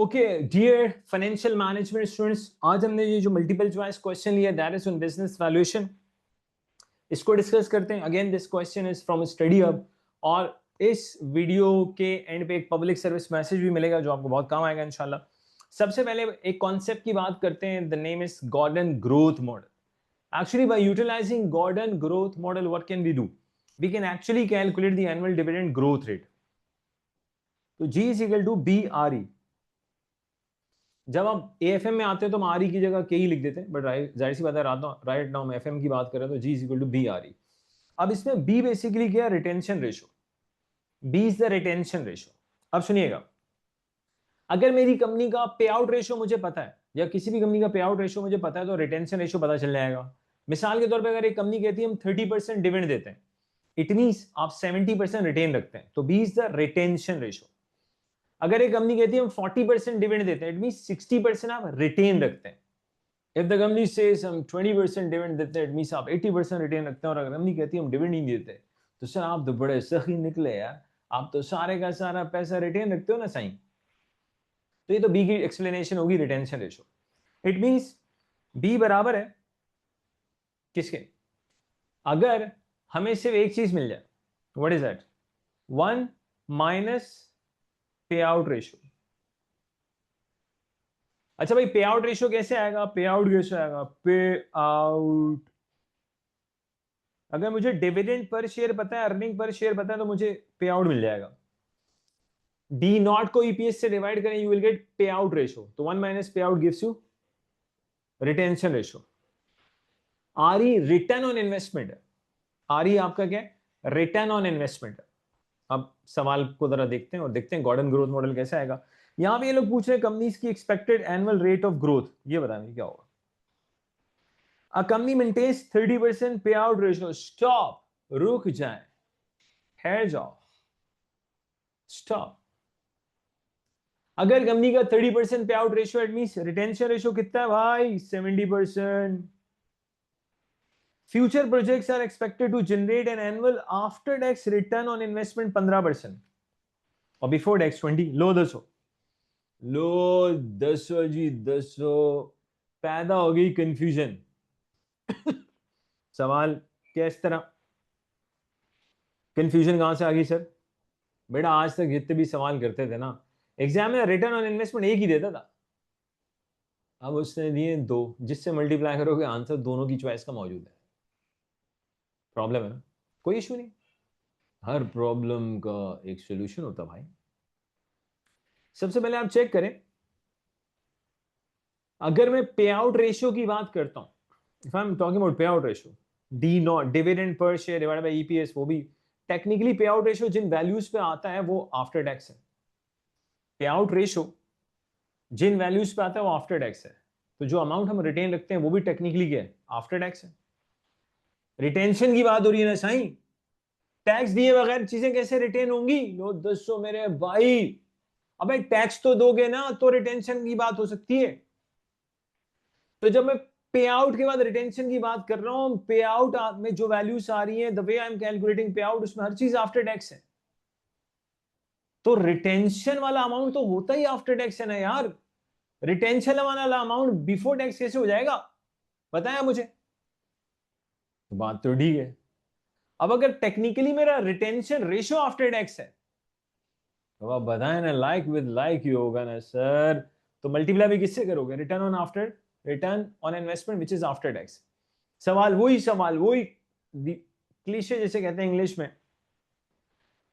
Okay dear financial management students, आज हमने ये जो मल्टीपल चॉइस क्वेश्चन लिया that is on business valuation, इसको डिस्कस करते हैं। Again this question is from study hub और इस वीडियो के एंड पे एक पब्लिक सर्विस मैसेज भी मिलेगा जो आपको बहुत काम आएगा इंशाल्लाह। सबसे पहले एक कॉन्सेप्ट की बात करते हैं। The name is Gordon growth model. Actually by utilising Gordon growth model what can we do? We can actually calculate the annual dividend growth rate. तो G is equal to BRE। जब आप AFM में आते हैं तो हम RE की जगह के ही लिख देते हैं, बट जाहिर सी बात है राइट नाउ हम FM की बात करें तो G is equal to BRE। अब इसमें B बेसिकली क्या है? Retention ratio. B is the retention ratio. अब सुनिएगा, अगर मेरी कंपनी का पे आउट रेशो मुझे पता है या किसी भी कंपनी का पे आउट रेशो मुझे पता है तो रिटेंशन रेशो पता चल जाएगा। मिसाल के तौर पे अगर एक कंपनी कहती है हम 30% डिविडेंड देते हैं, इट मींस आप 70% रिटेन रखते हैं, तो B is the retention ratio. अगर एक कंपनी कहती है हम 40% डिविडेंड देते हैं, इट मींस 60% आप रिटेन रखते हैं। इफ द कंपनी सेज हम 20% डिविडेंड देते हैं, इट मींस आप 80% रिटेन रखते हैं। और अगर कंपनी कहती है हम डिविडेंड नहीं देते तो सर आप तो बड़े सखी निकले यार, आप तो सारे का सारा पैसा रिटेन रखते हो ना साईं। तो ये तो बी की एक्सप्लेनेशन होगी retention ratio. It means B बराबर है किसके? अगर हमें सिर्फ एक चीज मिल जाए, व्हाट इज दैट? 1 माइनस पे आउट रेशो। अच्छा भाई, पे आउट रेशियो कैसे आएगा? पे आउट कैसे आएगा? पे आउट, अगर मुझे डिविडेंड पर शेयर पता है, अर्निंग पर शेयर पता है, तो मुझे पे आउट मिल जाएगा। डी नॉट को ईपीएस से डिवाइड करें, यू विल गेट पे आउट रेशियो। तो 1 minus payout gives you retention ratio. RE return on investment है। आरई आपका क्या है? रिटर्न ऑन इन्वेस्टमेंट है। अब सवाल को जरा देखते हैं और देखते हैं गॉर्डन ग्रोथ मॉडल कैसे आएगा। यहां पे ये लोग पूछ रहे हैं कंपनीज की expected annual rate of growth, ये बताने क्या होगा। A company maintains 30% payout ratio. Stop. रुक जाए, ठहर जाओ, स्टॉप। अगर कंपनी का 30% पे out ratio, it means retention ratio कितना है भाई? 70%। Future projects are expected to generate an annual after tax return on investment 15% और बिफोर टैक्स 20। लो 10 लो 10 जी 10। पैदा हो गई कंफ्यूजन। सवाल किस तरह कंफ्यूजन कहां से आ गई सर? बेटा आज तक जितने भी सवाल करते थे ना एग्जाम में, रिटर्न ऑन इन्वेस्टमेंट एक ही देता था। अब उसने दिए दो, जिससे मल्टीप्लाई करोगे आंसर दोनों की चॉइस का मौजूद है। प्रॉब्लम है ना? कोई इशू नहीं, हर प्रॉब्लम का एक सोल्यूशन होता भाई। सबसे पहले आप चेक करें, अगर मैं पे आउट रेशियो की बात करता हूं, if I am talking about pay out ratio, D naught dividend per share divided by EPS, वो भी टेक्निकली पे आउट रेशियो जिन वैल्यूज पे आता है वो आफ्टर टैक्स है। पे आउट रेशियो जिन वैल्यूज पे आता है वो आफ्टर टैक्स है। तो जो अमाउंट हम रिटेन रखते हैं वो भी टेक्निकली क्या है? आफ्टर टैक्स है। रिटेंशन की बात हो रही है ना साईं, टैक्स दिए बगैर चीजें कैसे रिटेन होंगी? लो 200 मेरे भाई। अबे टैक्स तो दोगे ना तो रिटेंशन की बात हो सकती है। तो जब मैं पे आउट के बाद रिटेंशन की बात कर रहा हूं, पे आउट में जो वैल्यूज आ रही है, the way I am calculating पे आउट, उसमें हर चीज आफ्टर टैक्स है। तो रिटेंशन वाला अमाउंट तो होता ही आफ्टर टैक्स है ना यार। रिटेंशन वाला अमाउंट बिफोर टैक्स कैसे हो जाएगा? बताया मुझे। तो बात तो ठीक है। अब अगर टेक्निकली मेरा रिटेंशन रेशियो आफ्टर टैक्स है तो आप बताएं ना, लाइक विद लाइक ही होगा ना सर। तो मल्टीप्लाई भी किससे करोगे? Return on after, return on investment which is after tax. सवाल वही क्लीशे जैसे कहते हैं इंग्लिश में,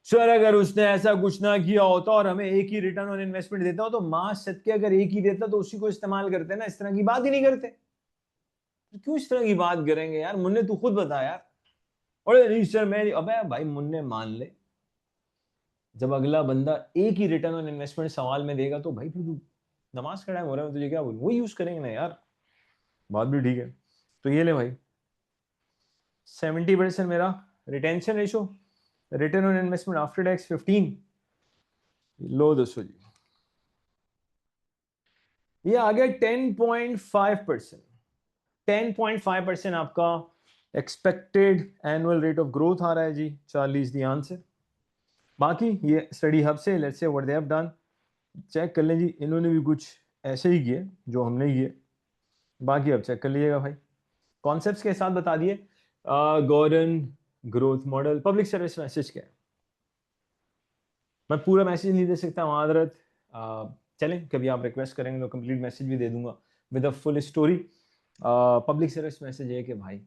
सर अगर उसने ऐसा कुछ ना किया होता और हमें एक ही रिटर्न ऑन इन्वेस्टमेंट देता हो तो मां सत्य अगर एक ही देता तो उसी को इस्तेमाल करते ना, इस तरह की बात ही नहीं करते। तो क्यों इस तरह की बात करेंगे यार? मुन्ने तू खुद बता यार। अरे नहीं सर मैं, अबे भाई मुन्ने मान ले, जब अगला बंदा एक ही रिटर्न ऑन इन्वेस्टमेंट सवाल में देगा तो भाई फिर तू नमाज का टाइम हो रहा है, तुझे क्या बोलूं, वो यूज करेंगे ना यार। बात भी ठीक है। तो ये ले भाई, 70% मेरा retention ratio, return on investment after tax 15। लो दोस्तों जी, ये आ गया 10.5%। 10.5% आपका expected annual rate of growth आ रहा है जी। 40 दी आंसर। बाकी ये स्टडी हब से, let's say what they have done, check कर लें जी, इन्होंने भी कुछ ऐसे ही किए जो हमने किए, बाकी अब चेक कर लीजिएगा भाई। कॉन्सेप्ट्स के साथ बता दिए। Gordon growth model public service message क्या है, मैं पूरा मैसेज नहीं दे सकता मादरत, चलें कभी आप रिक्वेस्ट करेंगे तो कंप्लीट मैसेज भी दे दूंगा with a full story. Public service message है कि भाई,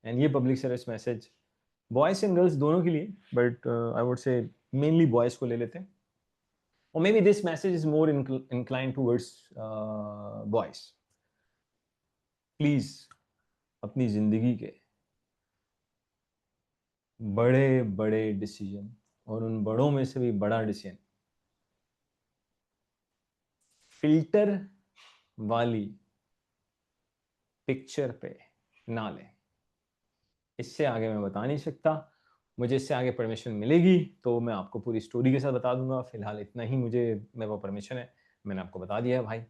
एंड ये public service message boys and girls दोनों के लिए, but I would say mainly boys को ले लेते हैं, और may be this message is more incline towards boys. Please अपनी जिंदगी के बड़े बड़े डिसीजन, और उन बड़ों में से भी बड़ा डिसीजन, फिल्टर वाली पिक्चर पे ना लें। इससे आगे मैं बता नहीं सकता, मुझे इससे आगे परमिशन मिलेगी तो मैं आपको पूरी स्टोरी के साथ बता दूंगा। फिलहाल इतना ही मुझे मेरे को परमिशन है, मैंने आपको बता दिया है भाई।